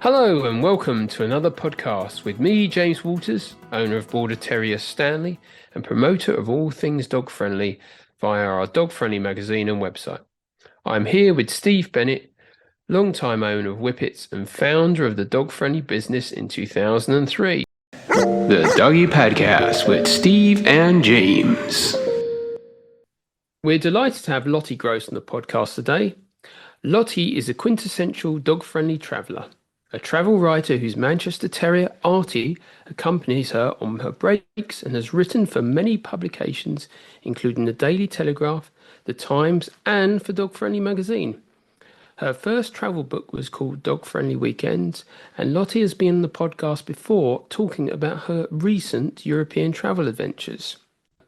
Hello and welcome to another podcast with me, James Walters, owner of Border Terrier Stanley and promoter of all things dog friendly via our dog friendly magazine and website. I'm here with Steve Bennett, long-time owner of Whippets and founder of the dog friendly business in 2003. The Doggy Podcast with Steve and James. We're delighted to have Lottie Gross on the podcast today. Lottie is a quintessential dog-friendly traveller. A travel writer whose Manchester Terrier Artie accompanies her on her breaks and has written for many publications, including the Daily Telegraph, the Times, and for Dog Friendly magazine. Her first travel book was called Dog Friendly Weekends, and Lottie has been on the podcast before talking about her recent European travel adventures.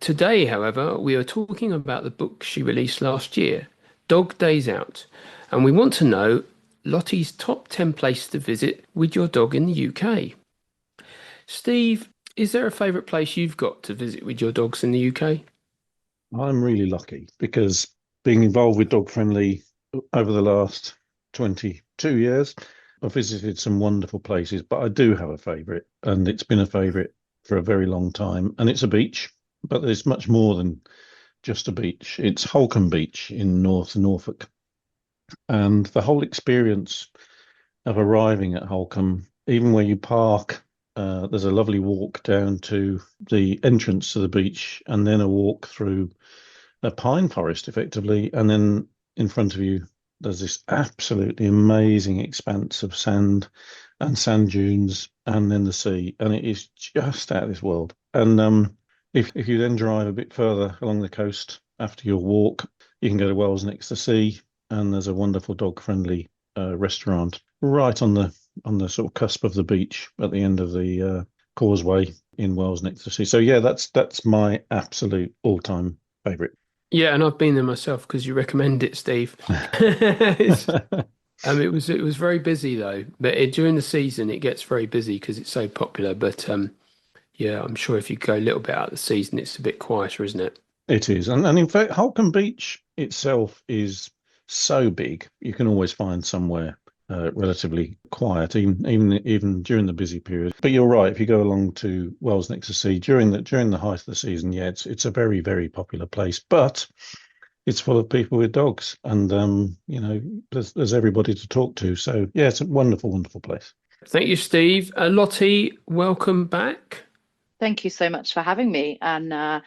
Today, however, we are talking about the book she released last year, Dog Days Out, and we want to know Lottie's top 10 places to visit with your dog in the UK. Steve, is there a favourite place you've got to visit with your dogs in the UK? I'm really lucky because being involved with Dog Friendly over the last 22 years, I've visited some wonderful places, but I do have a favourite, and it's been a favourite for a very long time, and it's a beach, but there's much more than just a beach. It's Holcombe Beach in North Norfolk. And the whole experience of arriving at Holcombe, even where you park, there's a lovely walk down to the entrance to the beach, and then a walk through a pine forest, effectively. And then in front of you, there's this absolutely amazing expanse of sand and sand dunes, and then the sea. And it is just out of this world. And if you then drive a bit further along the coast after your walk, you can go to Wells Next to Sea. And there's a wonderful dog-friendly restaurant right on the sort of cusp of the beach at the end of the causeway in Wells Next to Sea. So yeah, that's my absolute all-time favourite. Yeah, and I've been there myself because you recommend it, Steve. It was very busy though, but during the season it gets very busy because it's so popular. But yeah, I'm sure if you go a little bit out of the season, it's a bit quieter, isn't it? It is, and in fact, Holcombe Beach itself is so big, you can always find somewhere relatively quiet, even during the busy period. But you're right, if you go along to Wells Next to Sea during the height of the season, yeah, it's a very, very popular place. But it's full of people with dogs, and there's everybody to talk to. So yeah, it's a wonderful, wonderful place. Thank you, Steve. Lottie, welcome back. Thank you so much for having me. And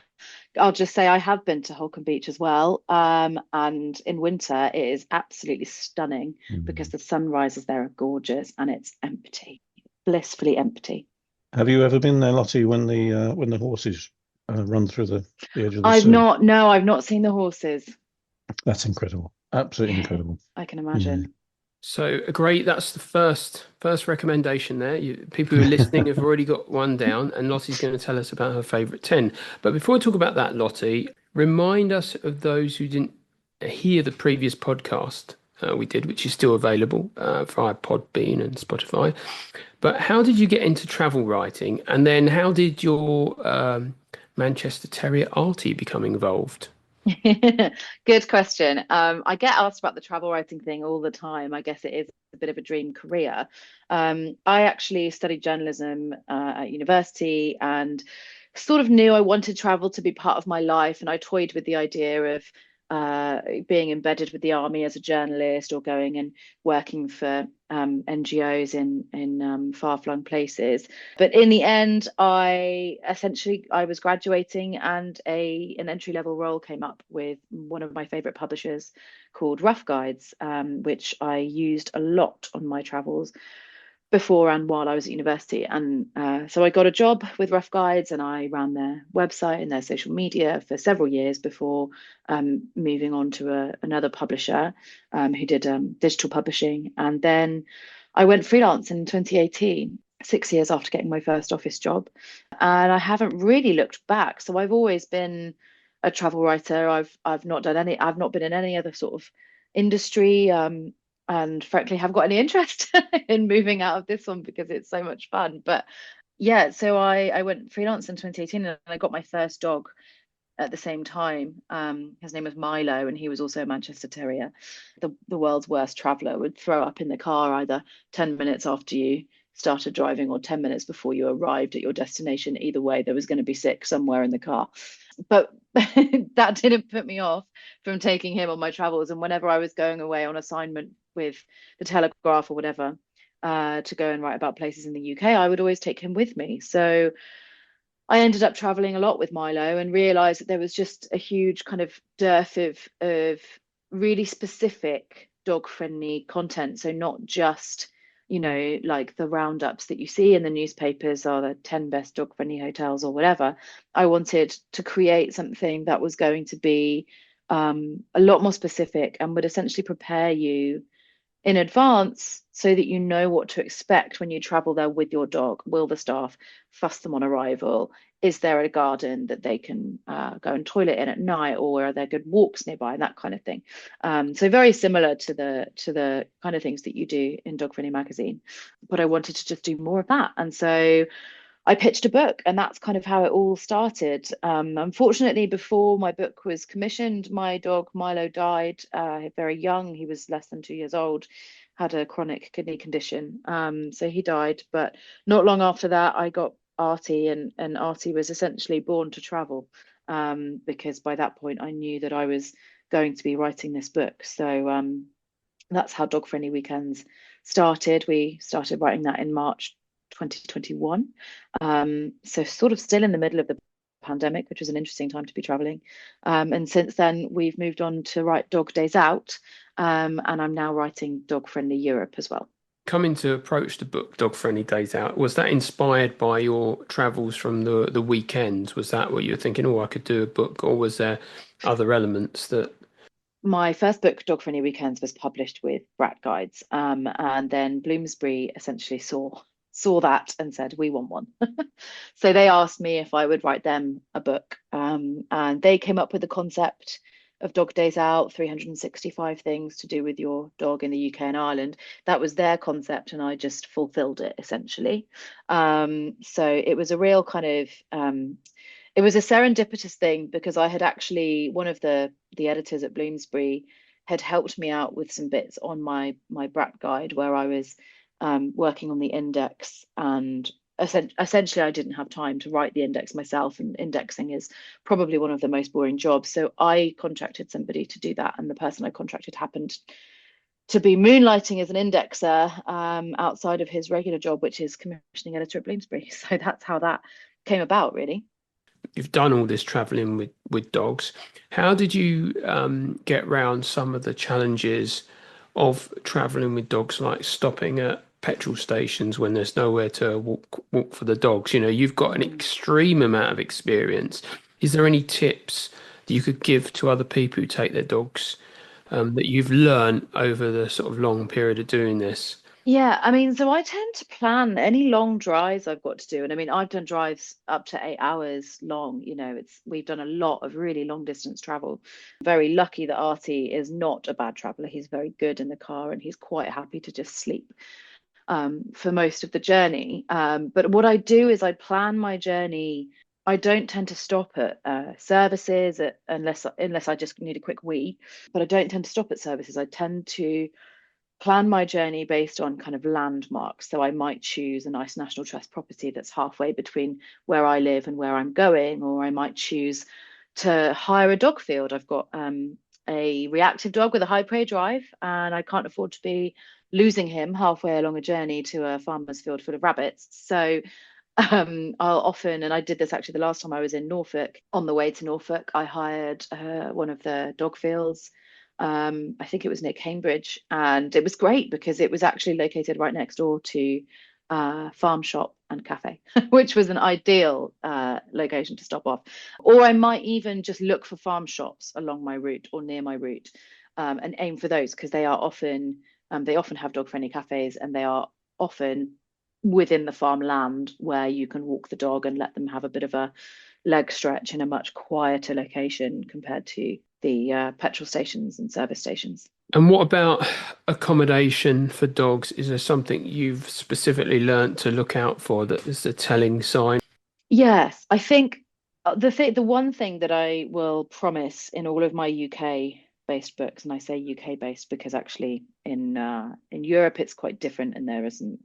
I'll just say I have been to Holcombe Beach as well. And in winter, it is absolutely stunning because the sunrises there are gorgeous and it's empty, blissfully empty. Have you ever been there, Lottie, when the horses run through the edge of the I've sea? I've not seen the horses. That's incredible. Absolutely incredible. I can imagine. Yeah. So great. That's the first recommendation there. People who are listening have already got one down, and Lottie's going to tell us about her favourite 10. But before we talk about that, Lottie, remind us of those who didn't hear the previous podcast we did, which is still available via Podbean and Spotify. But how did you get into travel writing? And then how did your Manchester Terrier Artie become involved? Good question. I get asked about the travel writing thing all the time. I guess it is a bit of a dream career. I actually studied journalism at university and sort of knew I wanted travel to be part of my life. And I toyed with the idea of being embedded with the army as a journalist or going and working for NGOs in far-flung places. But in the end, I was graduating and an entry-level role came up with one of my favorite publishers called Rough Guides, which I used a lot on my travels before and while I was at university. And so I got a job with Rough Guides and I ran their website and their social media for several years before moving on to another publisher who did digital publishing. And then I went freelance in 2018, 6 years after getting my first office job. And I haven't really looked back. So I've always been a travel writer. I've not been in any other sort of industry. And frankly, haven't got any interest in moving out of this one because it's so much fun. But yeah, so I went freelance in 2018 and I got my first dog at the same time. His name was Milo, and he was also a Manchester Terrier. The world's worst traveller, would throw up in the car either 10 minutes after you started driving or 10 minutes before you arrived at your destination. Either way, there was going to be sick somewhere in the car. But that didn't put me off from taking him on my travels. And whenever I was going away on assignment with the Telegraph or whatever, to go and write about places in the UK, I would always take him with me. So I ended up traveling a lot with Milo and realized that there was just a huge kind of dearth of really specific dog friendly content. So not just, like the roundups that you see in the newspapers or the 10 best dog friendly hotels or whatever. I wanted to create something that was going to be a lot more specific and would essentially prepare you in advance so that you know what to expect when you travel there with your dog. Will the staff fuss them on arrival? Is there a garden that they can go and toilet in at night, or are there good walks nearby, and that kind of thing? So very similar to the kind of things that you do in Dog Friendly Magazine, but I wanted to just do more of that, and so I pitched a book, and that's kind of how it all started. Unfortunately, before my book was commissioned, my dog Milo died very young. He was less than 2 years old, had a chronic kidney condition. So he died. But not long after that, I got Artie, and Artie was essentially born to travel, because by that point I knew that I was going to be writing this book. So that's how Dog Friendly Weekends started. We started writing that in March 2021. So sort of still in the middle of the pandemic, which was an interesting time to be traveling. And since then, we've moved on to write Dog Days Out, and I'm now writing Dog Friendly Europe as well. Coming to approach the book Dog Friendly Days Out, was that inspired by your travels from the weekends? Was that what you were thinking, oh, I could do a book, or was there other elements that... My first book, Dog Friendly Weekends, was published with Brat Guides, and then Bloomsbury essentially saw that and said, we want one. So they asked me if I would write them a book, and they came up with the concept of Dog Days Out, 365 things to do with your dog in the UK and Ireland. That was their concept, and I just fulfilled it essentially. So it was a real kind of it was a serendipitous thing, because I had actually, one of the editors at Bloomsbury had helped me out with some bits on my Brat Guide, where I was working on the index, and essentially I didn't have time to write the index myself, and indexing is probably one of the most boring jobs. So I contracted somebody to do that, and the person I contracted happened to be moonlighting as an indexer outside of his regular job, which is commissioning editor at Bloomsbury. So that's how that came about, really. You've done all this traveling with dogs. How did you get around some of the challenges of traveling with dogs, like stopping at petrol stations when there's nowhere to walk for the dogs? You've got an extreme amount of experience. Is there any tips that you could give to other people who take their dogs, that you've learned over the sort of long period of doing this? Yeah, I mean, so I tend to plan any long drives I've got to do. And I mean, I've done drives up to 8 hours long. We've done a lot of really long distance travel. Very lucky that Artie is not a bad traveler. He's very good in the car, and he's quite happy to just sleep for most of the journey. But what I do is I plan my journey. I don't tend to stop at services unless I just need a quick wee. But I don't tend to stop at services. I tend to plan my journey based on kind of landmarks. So I might choose a nice National Trust property that's halfway between where I live and where I'm going, or I might choose to hire a dog field. I've got a reactive dog with a high prey drive, and I can't afford to be losing him halfway along a journey to a farmer's field full of rabbits. So I'll often, and I did this actually the last time I was in Norfolk, on the way to Norfolk, I hired one of the dog fields. I think it was near Cambridge, and it was great because it was actually located right next door to farm shop and cafe, which was an ideal location to stop off. Or I might even just look for farm shops along my route or near my route, and aim for those, because they often have dog friendly cafes, and they are often within the farmland where you can walk the dog and let them have a bit of a leg stretch in a much quieter location compared to the petrol stations and service stations. And what about accommodation for dogs? Is there something you've specifically learnt to look out for that is a telling sign? Yes, I think The one thing that I will promise in all of my UK based books, and I say UK based because actually in Europe it's quite different, and there are some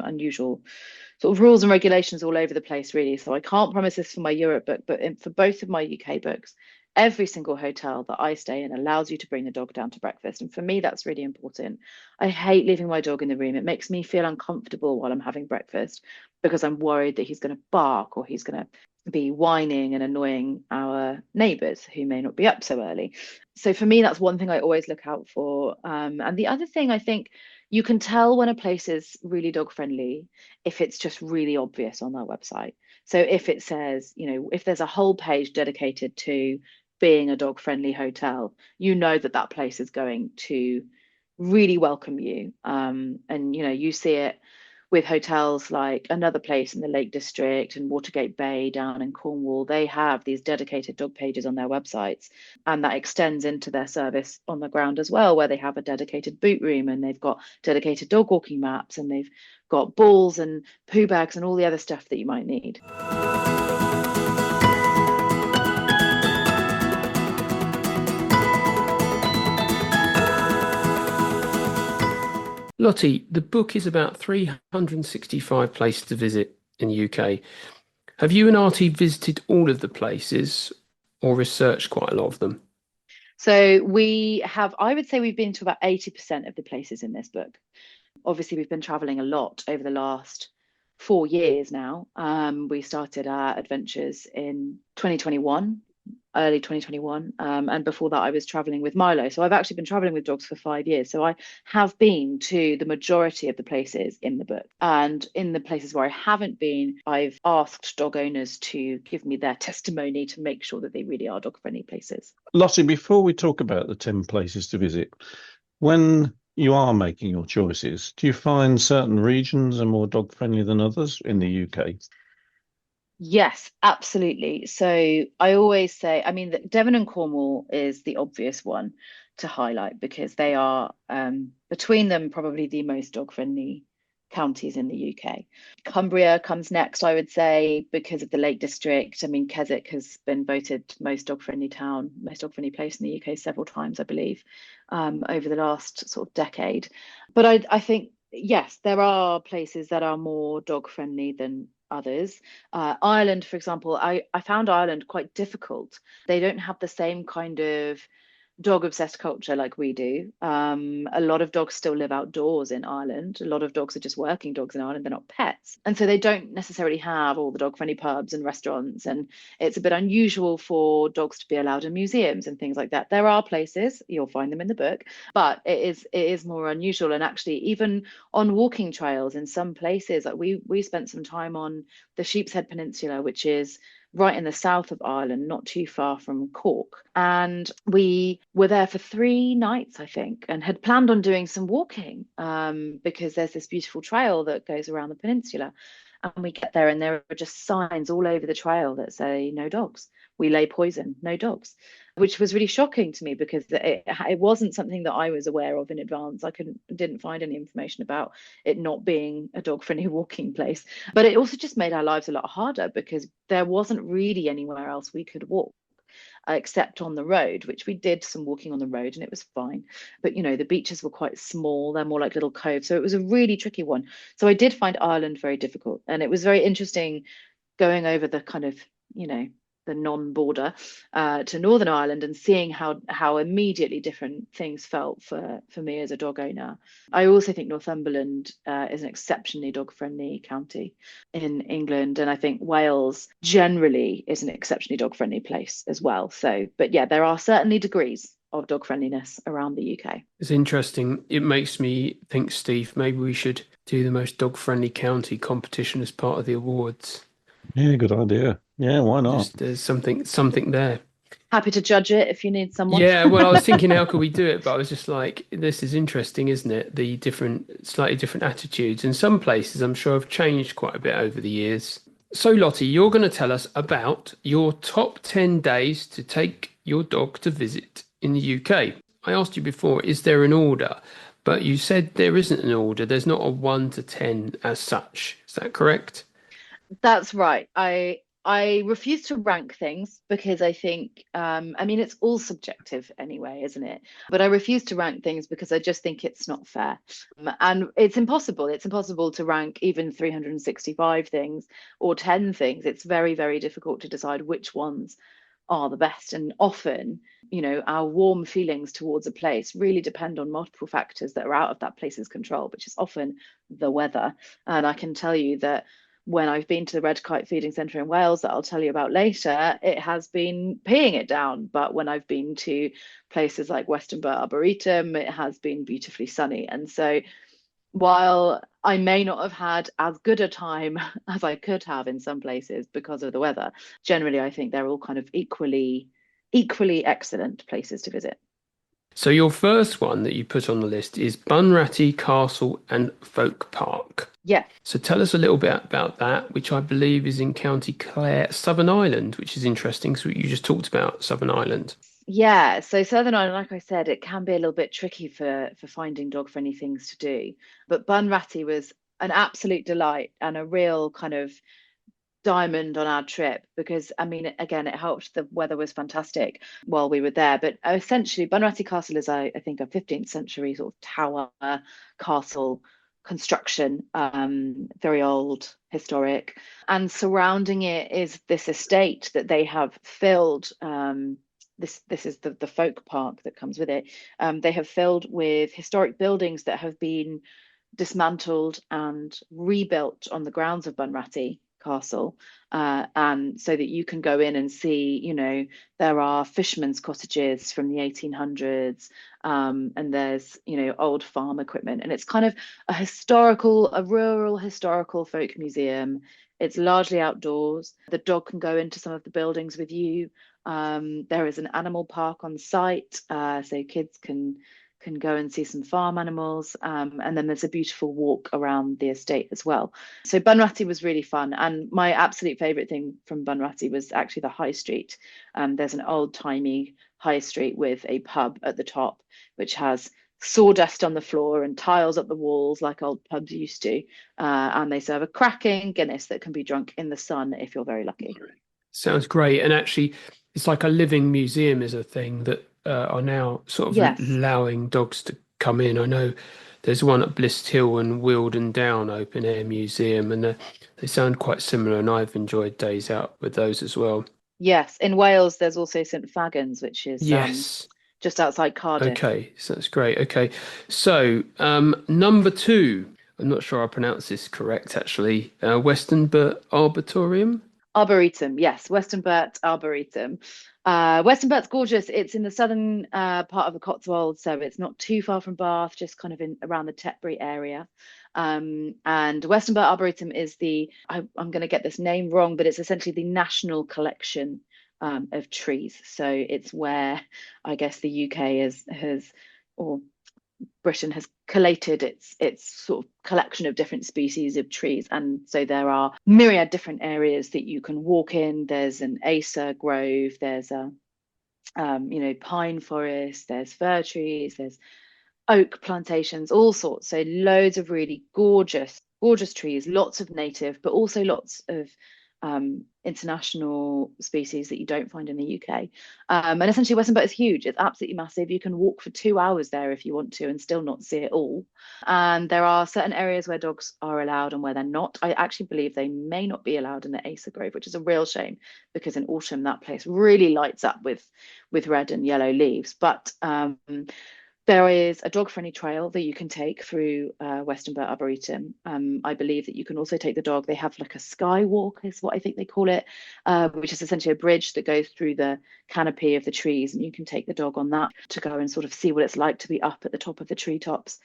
unusual sort of rules and regulations all over the place, really. So I can't promise this for my Europe book, but for both of my UK books, every single hotel that I stay in allows you to bring the dog down to breakfast. And for me, that's really important. I hate leaving my dog in the room. It makes me feel uncomfortable while I'm having breakfast because I'm worried that he's going to bark or he's going to be whining and annoying our neighbours who may not be up so early. So for me, that's one thing I always look out for. And the other thing I think you can tell when a place is really dog friendly if it's just really obvious on their website. So if it says, if there's a whole page dedicated to being a dog friendly hotel, you know that that place is going to really welcome you. And you see it with hotels like another place in the Lake District and Watergate Bay down in Cornwall. They have these dedicated dog pages on their websites, and that extends into their service on the ground as well, where they have a dedicated boot room and they've got dedicated dog walking maps and they've got balls and poo bags and all the other stuff that you might need. Lottie, the book is about 365 places to visit in the UK. Have you and Artie visited all of the places or researched quite a lot of them? So we have, I would say we've been to about 80% of the places in this book. Obviously, we've been traveling a lot over the last 4 years now. We started our adventures in 2021, early 2021. And before that, I was traveling with Milo. So I've actually been traveling with dogs for 5 years. So I have been to the majority of the places in the book. And in the places where I haven't been, I've asked dog owners to give me their testimony to make sure that they really are dog friendly places. Lottie, before we talk about the 10 places to visit, when you are making your choices, do you find certain regions are more dog friendly than others in the UK? Yes, absolutely. So I always say, I mean, Devon and Cornwall is the obvious one to highlight because they are, between them, probably the most dog-friendly counties in the UK. Cumbria comes next, I would say, because of the Lake District. I mean, Keswick has been voted most dog-friendly town, most dog-friendly place in the UK several times, I believe, over the last sort of decade. But I think, yes, there are places that are more dog-friendly than others. Ireland, for example, I found Ireland quite difficult. They don't have the same kind of dog obsessed culture like we do. A lot of dogs still live outdoors in Ireland. A lot of dogs are just working dogs in Ireland. They're not pets. And so they don't necessarily have all the dog friendly pubs and restaurants. And it's a bit unusual for dogs to be allowed in museums and things like that. There are places, you'll find them in the book, but it is more unusual. And actually, even on walking trails in some places, like we spent some time on the Sheepshead Peninsula, which is right in the south of Ireland, not too far from Cork. And we were there for 3 nights, I think, and had planned on doing some walking because there's this beautiful trail that goes around the peninsula. And we get there, and there are just signs all over the trail that say no dogs. We lay poison, no dogs, which was really shocking to me because it wasn't something that I was aware of in advance. I didn't find any information about it not being a dog friendly walking place. But it also just made our lives a lot harder because there wasn't really anywhere else we could walk except on the road, which we did some walking on the road and it was fine. But the beaches were quite small, they're more like little coves. So it was a really tricky one. So I did find Ireland very difficult. And it was very interesting going over the kind of, the non-border to Northern Ireland and seeing how immediately different things felt for me as a dog owner. I also think Northumberland is an exceptionally dog-friendly county in England, and I think Wales generally is an exceptionally dog-friendly place as well. So, but yeah, there are certainly degrees of dog friendliness around the UK. It's interesting. It makes me think, Steve, maybe we should do the most dog-friendly county competition as part of the awards. Yeah, good idea. Yeah, why not? Just there's something there. Happy to judge it if you need someone. Yeah, well, I was thinking, how could we do it? But I was just like, this is interesting, isn't it? The slightly different attitudes. And some places, I'm sure, have changed quite a bit over the years. So, Lottie, you're going to tell us about your top 10 days to take your dog to visit in the UK. I asked you before, is there an order? But you said there isn't an order. There's not a 1 to 10 as such. Is that correct? That's right. I refuse to rank things because I think, I mean, it's all subjective anyway, isn't it? But I refuse to rank things because I just think it's not fair. And it's impossible. It's impossible to rank even 365 things or 10 things. It's very, very difficult to decide which ones are the best. And often, our warm feelings towards a place really depend on multiple factors that are out of that place's control, which is often the weather. And I can tell you that when I've been to the Red Kite Feeding Centre in Wales, that I'll tell you about later, it has been peeing it down. But when I've been to places like Western Burt Arboretum, it has been beautifully sunny. And so while I may not have had as good a time as I could have in some places because of the weather, generally I think they're all kind of equally excellent places to visit. So your first one that you put on the list is Bunratty Castle and Folk Park. Yeah. So tell us a little bit about that, which I believe is in County Clare, Southern Ireland, which is interesting. So you just talked about Southern Ireland. Yeah, so Southern Ireland, like I said, it can be a little bit tricky for finding dog-friendly things to do. But Bunratty was an absolute delight and a real kind of diamond on our trip because I mean again it helped the weather was fantastic while we were there, but essentially Bunratty Castle is I think a 15th century sort of tower castle construction, very old, historic, and surrounding it is this estate that they have filled. This is the folk park that comes with it. They have filled with historic buildings that have been dismantled and rebuilt on the grounds of Bunratty Castle, and so that you can go in and see, there are fishermen's cottages from the 1800s, and there's, old farm equipment, and it's kind of a rural historical folk museum. It's largely outdoors. The dog can go into some of the buildings with you. There is an animal park on site, so kids can go and see some farm animals. And then there's a beautiful walk around the estate as well. So Bunratty was really fun. And my absolute favourite thing from Bunratty was actually the high street. There's an old timey high street with a pub at the top, which has sawdust on the floor and tiles up the walls like old pubs used to. And they serve a cracking Guinness that can be drunk in the sun if you're very lucky. Sounds great. And actually, it's like a living museum is a thing that are now sort of Yes. allowing dogs to come in. I know there's one at Bliss Hill and Wealden Down Open Air Museum, and they sound quite similar, and I've enjoyed days out with those as well. Yes. In Wales, there's also St Fagans, which is Yes. just outside Cardiff. Okay, so that's great. Okay, so number two, I'm not sure I pronounced this correct actually. Western Burt Arboretum. Arboretum, yes, Western Burt Arboretum. Western Burt's gorgeous. It's in the southern part of the Cotswolds, so it's not too far from Bath, just kind of in around the Tetbury area. And Western Burt Arboretum is I'm going to get this name wrong, but it's essentially the national collection of trees. So it's where I guess the UK or Britain has collated its sort of collection of different species of trees. And so there are myriad different areas that you can walk in. There's an Acer grove, there's a pine forest, there's fir trees, there's oak plantations, all sorts. So loads of really gorgeous trees, lots of native, but also lots of international species that you don't find in the UK. And essentially Western Burt is huge. It's absolutely massive. You can walk for 2 hours there if you want to and still not see it all. And there are certain areas where dogs are allowed and where they're not. I actually believe they may not be allowed in the Acer Grove, which is a real shame because in autumn that place really lights up with red and yellow leaves. But there is a dog-friendly trail that you can take through Western Burt Arboretum. I believe that you can also take the dog. They have like a skywalk, is what I think they call it, which is essentially a bridge that goes through the canopy of the trees, and you can take the dog on that to go and sort of see what it's like to be up at the top of the treetops.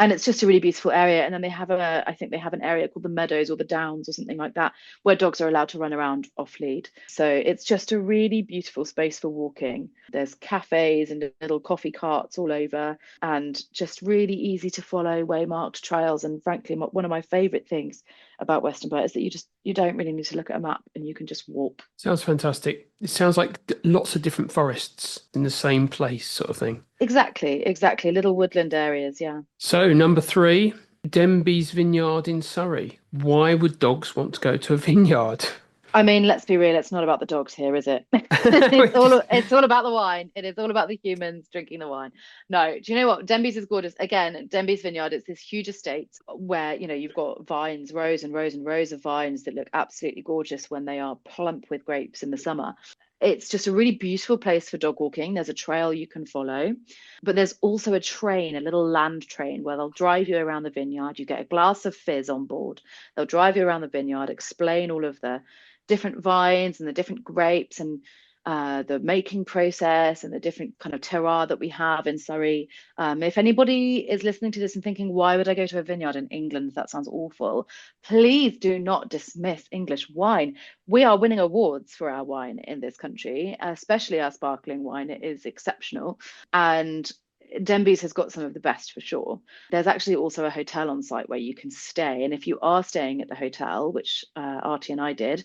And it's just a really beautiful area. And then I think they have an area called the Meadows or the Downs or something like that, where dogs are allowed to run around off lead. So it's just a really beautiful space for walking. There's cafes and little coffee carts all over, and just really easy to follow, waymarked trails. And frankly, one of my favorite things about Western Burt is that you don't really need to look at a map and you can just walk. Sounds fantastic. It sounds like lots of different forests in the same place, sort of thing. Exactly. Little woodland areas, yeah. So, number three, Denby's Vineyard in Surrey. Why would dogs want to go to a vineyard? I mean, let's be real, it's not about the dogs here, is it? It's all about the wine. It is all about the humans drinking the wine. No, do you know what? Denbies is gorgeous. Again, Denbies Vineyard, it's this huge estate where, you've got vines, rows and rows and rows of vines that look absolutely gorgeous when they are plump with grapes in the summer. It's just a really beautiful place for dog walking. There's a trail you can follow, but there's also a train, a little land train, where they'll drive you around the vineyard. You get a glass of fizz on board. They'll drive you around the vineyard, explain all of the different vines and the different grapes and the making process and the different kind of terroir that we have in Surrey. If anybody is listening to this and thinking, why would I go to a vineyard in England? That sounds awful. Please do not dismiss English wine. We are winning awards for our wine in this country, especially our sparkling wine. It is exceptional. And Denbies has got some of the best for sure. There's actually also a hotel on site where you can stay. And if you are staying at the hotel, which Artie and I did,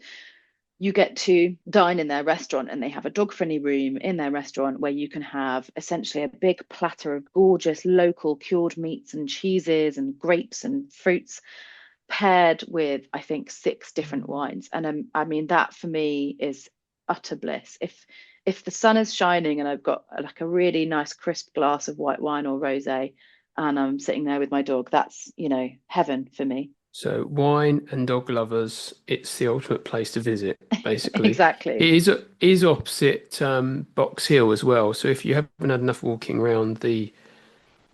you get to dine in their restaurant, and they have a dog-friendly room in their restaurant where you can have essentially a big platter of gorgeous local cured meats and cheeses and grapes and fruits paired with, I think, 6 different wines. And I mean, that for me is utter bliss. If the sun is shining and I've got like a really nice crisp glass of white wine or rosé and I'm sitting there with my dog, that's, heaven for me. So wine and dog lovers, it's the ultimate place to visit, basically. Exactly. It is opposite Box Hill as well. So if you haven't had enough walking around the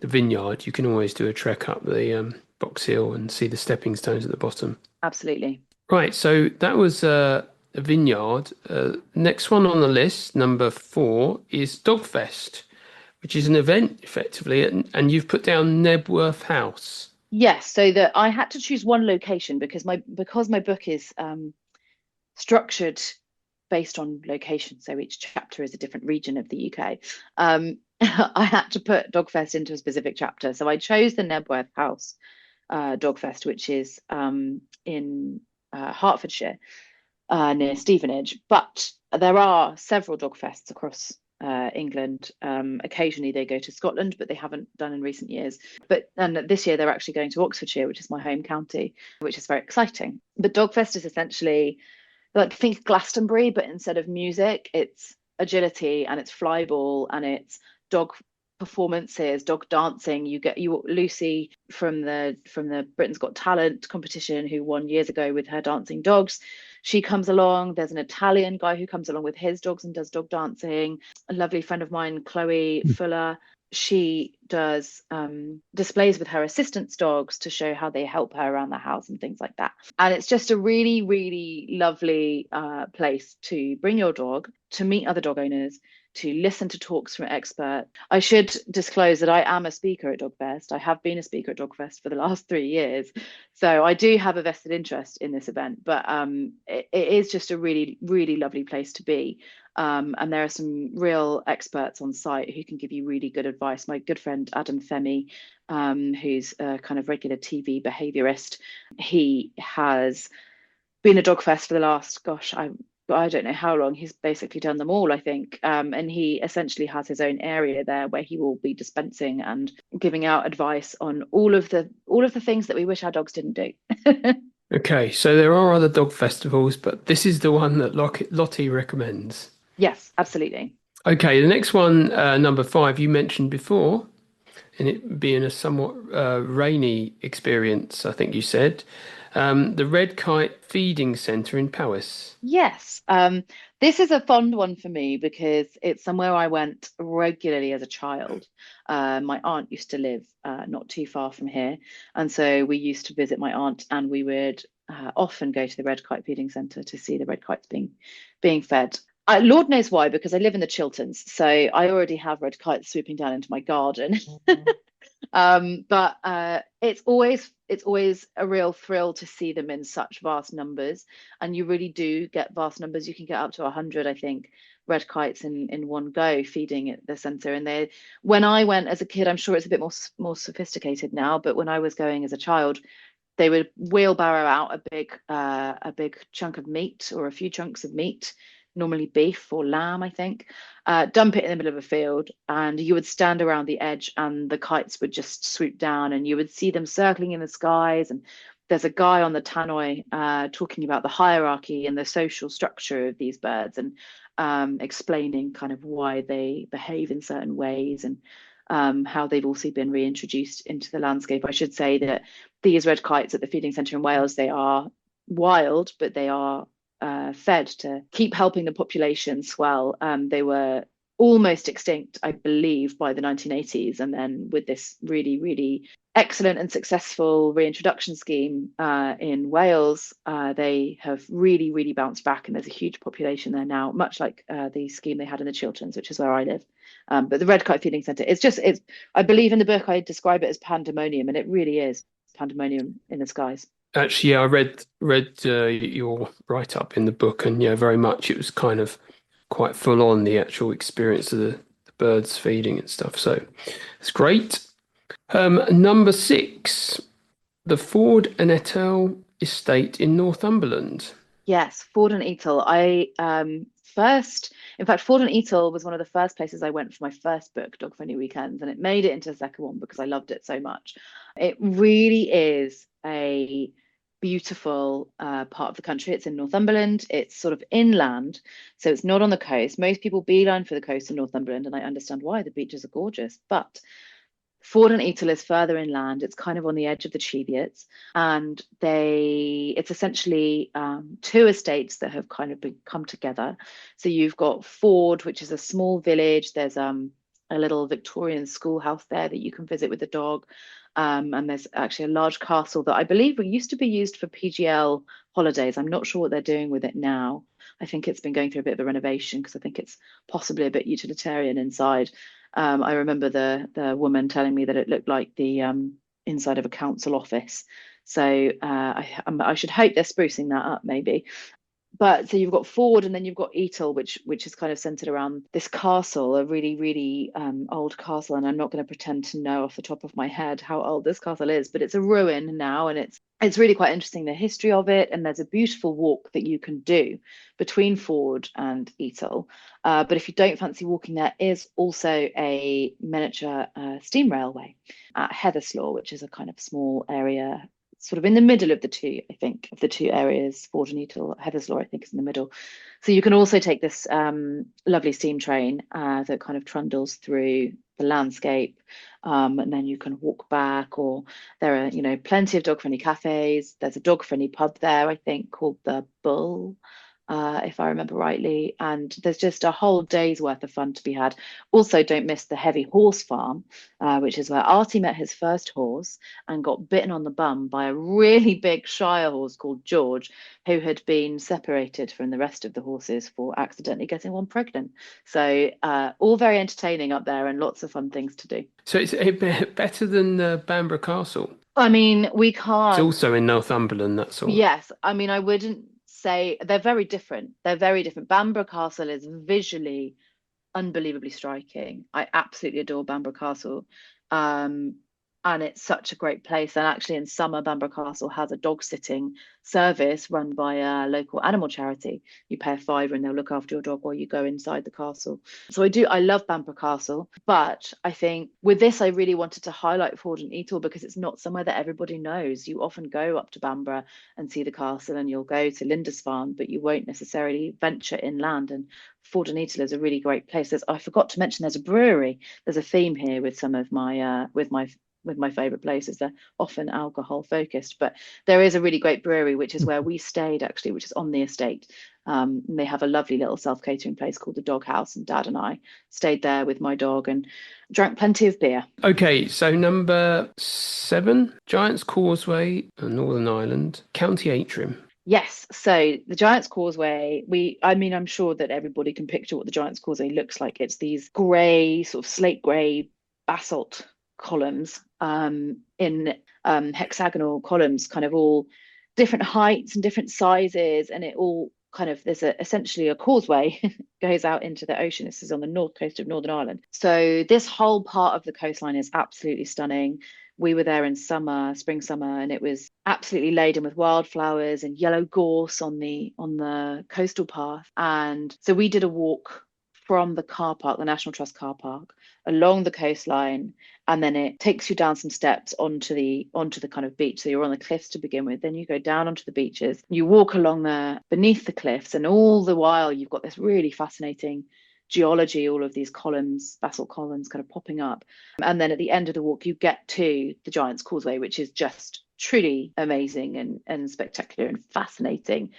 vineyard, you can always do a trek up the Box Hill and see the stepping stones at the bottom. Absolutely. Right, so that was a vineyard. Next one on the list, number 4, is Dogfest, which is an event effectively, and you've put down Nebworth House. Yes, so that I had to choose one location because my book is structured based on location. So each chapter is a different region of the UK. I had to put Dogfest into a specific chapter. So I chose the Nebworth House Dogfest, which is in Hertfordshire, near Stevenage. But there are several Dogfests across England. Occasionally they go to Scotland, but they haven't done in recent years. And this year they're actually going to Oxfordshire, which is my home county, which is very exciting. But Dogfest is essentially like, think Glastonbury, but instead of music, it's agility and it's flyball and it's dog performances, dog dancing. You get Lucy from the Britain's Got Talent competition, who won years ago with her dancing dogs. She comes along. There's an Italian guy who comes along with his dogs and does dog dancing. A lovely friend of mine, Chloe Fuller, she does displays with her assistant's dogs to show how they help her around the house and things like that. And it's just a really, really lovely place to bring your dog, to meet other dog owners, to listen to talks from experts. I should disclose that I am a speaker at Dogfest. I have been a speaker at Dogfest for the last 3 years. So I do have a vested interest in this event, but it is just a really, really lovely place to be. And there are some real experts on site who can give you really good advice. My good friend Adam Femi, who's a kind of regular TV behaviorist, he has been a Dogfest for the last, I don't know how long. He's basically done them all, I think. And he essentially has his own area there where he will be dispensing and giving out advice on all of the things that we wish our dogs didn't do. Okay, so there are other dog festivals, but this is the one that Lottie recommends. Yes, absolutely. Okay, the next one, number 5, you mentioned before, and it being a somewhat rainy experience, I think you said. The Red Kite Feeding Centre in Powys. Yes. This is a fond one for me because it's somewhere I went regularly as a child. My aunt used to live not too far from here. And so we used to visit my aunt, and we would often go to the Red Kite Feeding Centre to see the red kites being fed. Lord knows why, because I live in the Chilterns, so I already have red kites swooping down into my garden. But it's always a real thrill to see them in such vast numbers, and you really do get vast numbers. You can get up to 100, I think, red kites in one go feeding at the centre. And when I went as a kid, I'm sure it's a bit more sophisticated now, but when I was going as a child, they would wheelbarrow out a big chunk of meat or a few chunks of meat, normally beef or lamb, I think, dump it in the middle of a field, and you would stand around the edge and the kites would just swoop down, and you would see them circling in the skies, and there's a guy on the tannoy talking about the hierarchy and the social structure of these birds, and explaining kind of why they behave in certain ways, and how they've also been reintroduced into the landscape. I should say that these red kites at the feeding centre in Wales, they are wild, but they are fed to keep helping the population swell. They were almost extinct, I believe, by the 1980s. And then with this really, really excellent and successful reintroduction scheme in Wales, they have really, really bounced back. And there's a huge population there now, much like the scheme they had in the Chilterns, which is where I live. But the Red Kite Feeding Centre, it's, I believe in the book, I describe it as pandemonium, and it really is pandemonium in the skies. Actually, yeah, I read your write up in the book, and yeah, very much it was kind of quite full on the actual experience of the birds feeding and stuff. So it's great. Number 6, the Ford and Etel estate in Northumberland. Yes, Ford and Etal. In fact, Ford and Etal was one of the first places I went for my first book, Dog Friendly Weekends, and it made it into the second one because I loved it so much. It really is a beautiful part of the country. It's in Northumberland. It's sort of inland, so it's not on the coast. Most people beeline for the coast in Northumberland, and I understand why. The beaches are gorgeous, but Ford and Etal is further inland. It's kind of on the edge of the Cheviots, and it's essentially two estates that have kind of come together. So you've got Ford, which is a small village. There's a little Victorian schoolhouse there that you can visit with the dog. And there's actually a large castle that I believe used to be used for PGL holidays. I'm not sure what they're doing with it now. I think it's been going through a bit of a renovation because I think it's possibly a bit utilitarian inside. I remember the woman telling me that it looked like the inside of a council office. So I should hope they're sprucing that up, maybe. But so you've got Ford, and then you've got Etal, which is kind of centered around this castle, a really, really old castle. And I'm not going to pretend to know off the top of my head how old this castle is, but it's a ruin now, and it's really quite interesting, the history of it. And there's a beautiful walk that you can do between Ford and Etal. But if you don't fancy walking, there is also a miniature steam railway at Heatherslaw, which is a kind of small area sort of in the middle of the two, I think, of the two areas. Ford and Etal, Heatherslaw, I think, is in the middle. So you can also take this lovely steam train that kind of trundles through the landscape, and then you can walk back. Or there are, plenty of dog-friendly cafes. There's a dog-friendly pub there, I think, called the Bull, if I remember rightly. And there's just a whole day's worth of fun to be had. Also, don't miss the Heavy Horse Farm, which is where Artie met his first horse and got bitten on the bum by a really big Shire horse called George, who had been separated from the rest of the horses for accidentally getting one pregnant. So all very entertaining up there, and lots of fun things to do. So it's better than Bamburgh Castle. I mean, we It's can't. also in Northumberland, that's all. Yes, I mean, I wouldn't say they're very different. They're very different. Bamburgh Castle is visually unbelievably striking. I absolutely adore Bamburgh Castle. And it's such a great place. And actually, in summer, Bamburgh Castle has a dog sitting service run by a local animal charity. You pay a fiver and they'll look after your dog while you go inside the castle. So I love Bamburgh Castle. But I think with this, I really wanted to highlight Ford and Etal because it's not somewhere that everybody knows. You often go up to Bamburgh and see the castle, and you'll go to Lindisfarne, but you won't necessarily venture inland. And Ford and Etal is a really great place. I forgot to mention there's a brewery. There's a theme here with some of my with my favorite places. They're often alcohol focused, but there is a really great brewery, which is where we stayed actually, which is on the estate. And they have a lovely little self-catering place called the Dog House, and Dad and I stayed there with my dog and drank plenty of beer. Okay, so number 7, Giant's Causeway, Northern Ireland, County Antrim. Yes, so the Giant's Causeway, I'm sure that everybody can picture what the Giant's Causeway looks like. It's these grey, sort of slate grey basalt columns in hexagonal columns, kind of all different heights and different sizes, and it all kind of, there's essentially a causeway goes out into the ocean. This is on the north coast of Northern Ireland. So this whole part of the coastline is absolutely stunning. We were there in spring summer, and it was absolutely laden with wildflowers and yellow gorse on the coastal path. And so we did a walk from the car park, the National Trust car park, along the coastline, and then it takes you down some steps onto the kind of beach. So you're on the cliffs to begin with, then you go down onto the beaches, you walk along there beneath the cliffs, and all the while you've got this really fascinating geology, all of these columns, basalt columns kind of popping up. And then at the end of the walk, you get to the Giant's Causeway, which is just truly amazing and spectacular and fascinating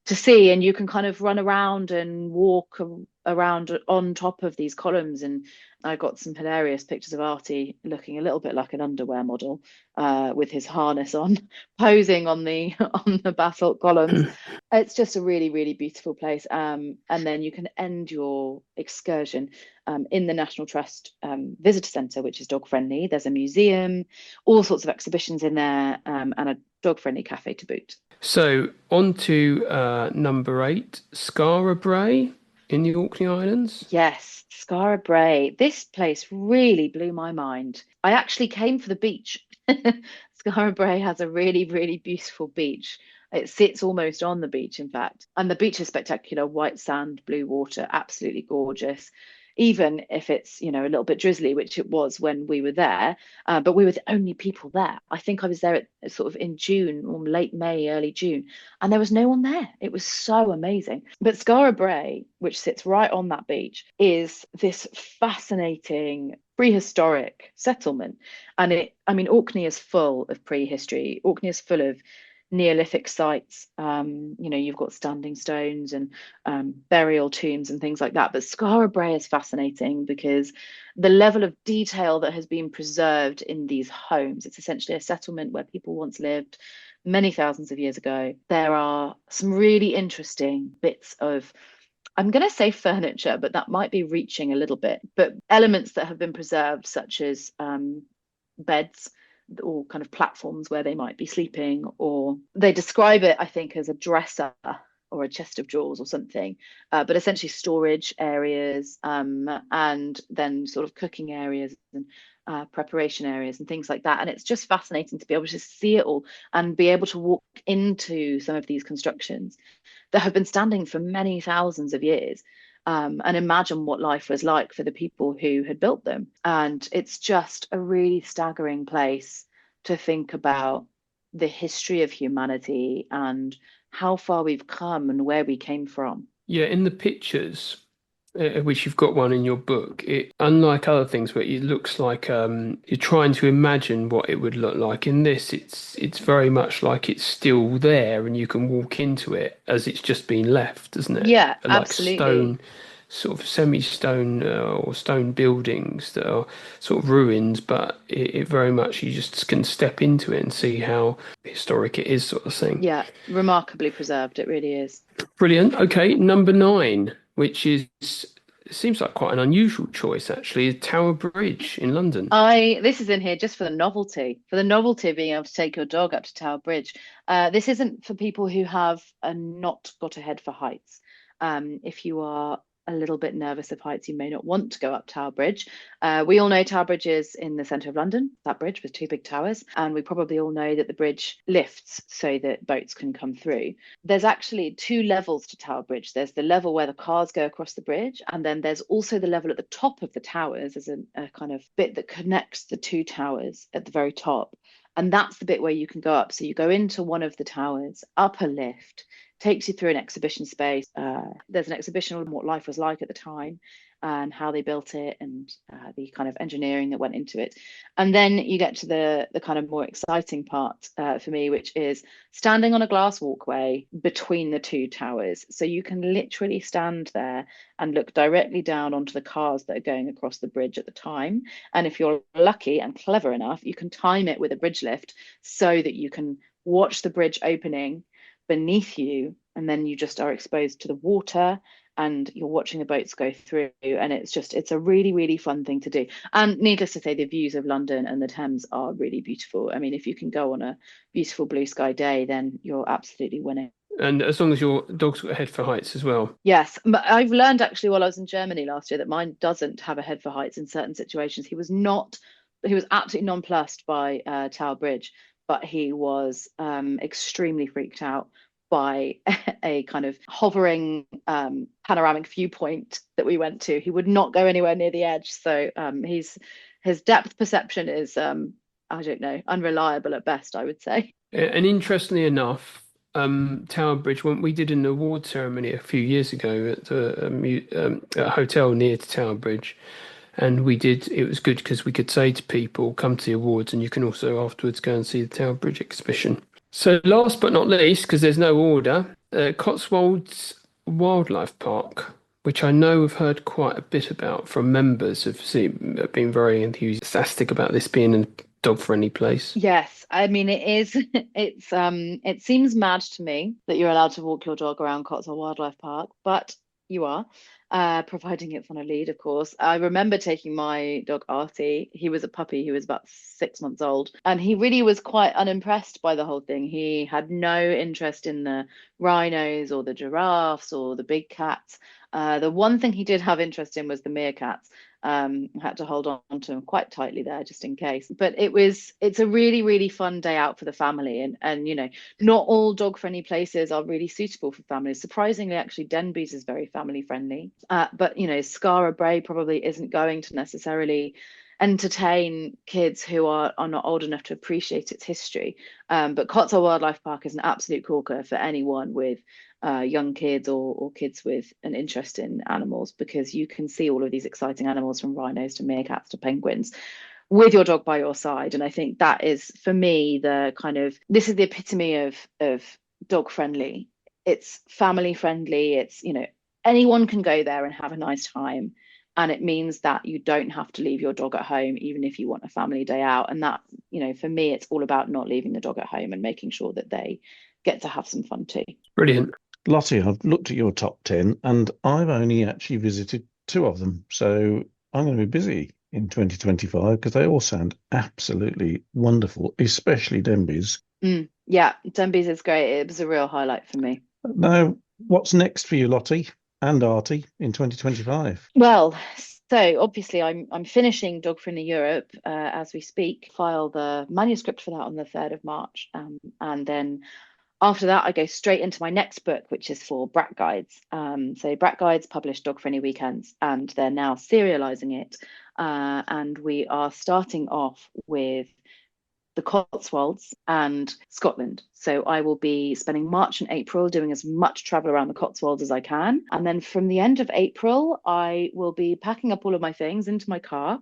to see. And you can kind of run around and walk around on top of these columns. And I got some hilarious pictures of Artie looking a little bit like an underwear model with his harness on, posing on the basalt columns. It's just a really, really beautiful place. And then you can end your excursion in the National Trust Visitor Centre, which is dog friendly. There's a museum, all sorts of exhibitions in there, and a dog friendly cafe to boot. So on to number 8, Skara Brae in the Orkney Islands. Yes, Skara Brae. This place really blew my mind. I actually came for the beach. Skara Brae has a really, really beautiful beach. It sits almost on the beach, in fact. And the beach is spectacular, white sand, blue water, absolutely gorgeous. Even if it's, a little bit drizzly, which it was when we were there, but we were the only people there. I think I was there at sort of in June or late May, early June, and there was no one there. It was so amazing. But Skara Brae, which sits right on that beach, is this fascinating prehistoric settlement. And Orkney is full of prehistory. Orkney is full of Neolithic sites. You've got standing stones and burial tombs and things like that. But Skara Brae is fascinating because the level of detail that has been preserved in these homes, it's essentially a settlement where people once lived many thousands of years ago. There are some really interesting bits of, I'm going to say furniture, but that might be reaching a little bit, but elements that have been preserved, such as beds or kind of platforms where they might be sleeping, or they describe it, I think, as a dresser or a chest of drawers or something, but essentially storage areas, and then sort of cooking areas and preparation areas and things like that. And it's just fascinating to be able to see it all and be able to walk into some of these constructions that have been standing for many thousands of years, and imagine what life was like for the people who had built them. And it's just a really staggering place to think about the history of humanity and how far we've come and where we came from. Yeah, in the pictures, which you've got one in your book, it unlike other things where it looks like you're trying to imagine what it would look like. In this, it's very much like it's still there and you can walk into it as it's just been left, isn't it? Yeah, Like absolutely. stone, sort of semi-stone or stone buildings that are sort of ruins, but it very much you just can step into it and see how historic it is, sort of thing. Yeah, remarkably preserved. It really is. Brilliant. Okay, number 9, which is seems like quite an unusual choice actually, is Tower Bridge in London. This is in here just for the novelty of being able to take your dog up to Tower Bridge. This isn't for people who have not got a head for heights. If you are a little bit nervous of heights, you may not want to go up Tower Bridge. We all know Tower Bridge is in the centre of London, that bridge with 2 big towers. And we probably all know that the bridge lifts so that boats can come through. There's actually 2 levels to Tower Bridge. There's the level where the cars go across the bridge. And then there's also the level at the top of the towers. There's a kind of bit that connects the 2 towers at the very top. And that's the bit where you can go up. So you go into one of the towers, up a lift, takes you through an exhibition space. There's an exhibition on what life was like at the time and how they built it and the kind of engineering that went into it. And then you get to the kind of more exciting part for me, which is standing on a glass walkway between the 2 towers. So you can literally stand there and look directly down onto the cars that are going across the bridge at the time. And if you're lucky and clever enough, you can time it with a bridge lift so that you can watch the bridge opening beneath you, and then you just are exposed to the water and you're watching the boats go through, and it's a really, really fun thing to do. And needless to say, the views of London and the Thames are really beautiful. I mean, if you can go on a beautiful blue sky day, then you're absolutely winning. And as long as your dog's got a head for heights as well. Yes, I've learned actually while I was in Germany last year that mine doesn't have a head for heights in certain situations. He was absolutely nonplussed by Tower Bridge, but he was extremely freaked out by a kind of hovering panoramic viewpoint that we went to. He would not go anywhere near the edge. So his depth perception is, I don't know, unreliable at best, I would say. And interestingly enough, Tower Bridge, when we did an award ceremony a few years ago at a hotel near to Tower Bridge, and it was good because we could say to people, come to the awards, and you can also afterwards go and see the Tower Bridge exhibition. So last but not least, because there's no order, Cotswolds Wildlife Park, which I know have heard quite a bit about from members, have been very enthusiastic about this being a dog-friendly place. Yes, I mean it is. It seems mad to me that you're allowed to walk your dog around Cotswold Wildlife Park, but you are, providing it's on a lead, of course. I remember taking my dog Artie. He was a puppy. He was about 6 months old, and he really was quite unimpressed by the whole thing. He had no interest in the rhinos or the giraffes or the big cats. The one thing he did have interest in was the meerkats. Had to hold on to him quite tightly there just in case. But it's a really, really fun day out for the family. And you know, not all dog friendly places are really suitable for families. Surprisingly, actually, Denby's is very family friendly. But you know, Skara Brae probably isn't going to necessarily entertain kids who are not old enough to appreciate its history. But Cotswold Wildlife Park is an absolute corker for anyone with young kids or kids with an interest in animals, because you can see all of these exciting animals, from rhinos to meerkats to penguins, with your dog by your side. And I think that is, for me, this is the epitome of dog friendly. It's family friendly. It's, you know, anyone can go there and have a nice time. And it means that you don't have to leave your dog at home, even if you want a family day out. And that, you know, for me, it's all about not leaving the dog at home and making sure that they get to have some fun too. Brilliant. Lottie, I've looked at your top 10 and I've only actually visited 2 of them. So I'm going to be busy in 2025 because they all sound absolutely wonderful, especially Denby's. Yeah, Denby's is great. It was a real highlight for me. Now, what's next for you, Lottie and Artie, in 2025? Well, so obviously I'm finishing Dog Friendly Europe as we speak. File the manuscript for that on the 3rd of March. And then after that, I go straight into my next book, which is for Brat Guides. So Brat Guides published Dog Friendly Weekends, and they're now serializing it. And we are starting off with the Cotswolds and Scotland. So I will be spending March and April doing as much travel around the Cotswolds as I can. And then from the end of April, I will be packing up all of my things into my car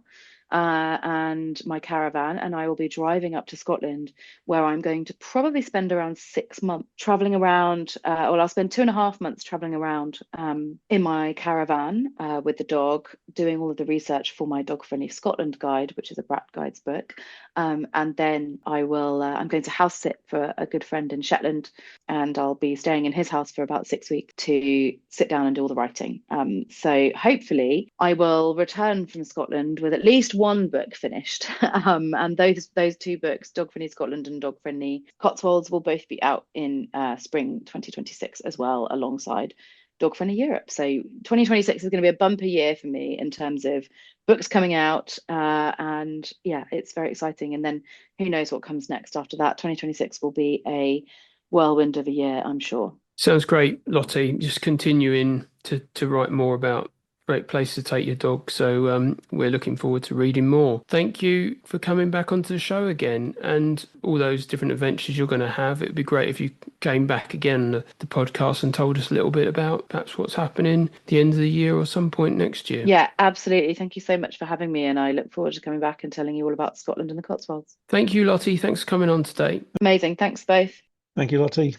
and my caravan, and I will be driving up to Scotland, where I'm going to probably spend around 6 months traveling around. I'll spend 2.5 months traveling around in my caravan with the dog, doing all of the research for my Dog Friendly Scotland guide, which is a Brat Guides book. And then I'm going to house sit for a good friend in Shetland, and I'll be staying in his house for about 6 weeks to sit down and do all the writing. So hopefully I will return from Scotland with at least one book finished. And those 2 books, Dog Friendly Scotland and Dog Friendly Cotswolds, will both be out in spring 2026 as well, alongside Dog Friendly Europe. So 2026 is going to be a bumper year for me in terms of books coming out, and yeah, it's very exciting. And then who knows what comes next after that. 2026 will be a whirlwind of a year, I'm sure. Sounds great, Lottie. Just continuing to write more about great place to take your dog. So we're looking forward to reading more. Thank you for coming back onto the show again, and all those different adventures you're going to have. It would be great if you came back again on the podcast and told us a little bit about perhaps what's happening at the end of the year or some point next year. Yeah, absolutely. Thank you so much for having me, and I look forward to coming back and telling you all about Scotland and the Cotswolds. Thank you, Lottie. Thanks for coming on today. Amazing. Thanks both. Thank you, Lottie.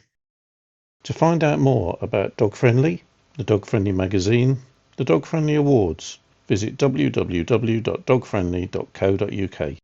To find out more about Dog Friendly, the Dog Friendly magazine, the Dog Friendly Awards, visit www.dogfriendly.co.uk.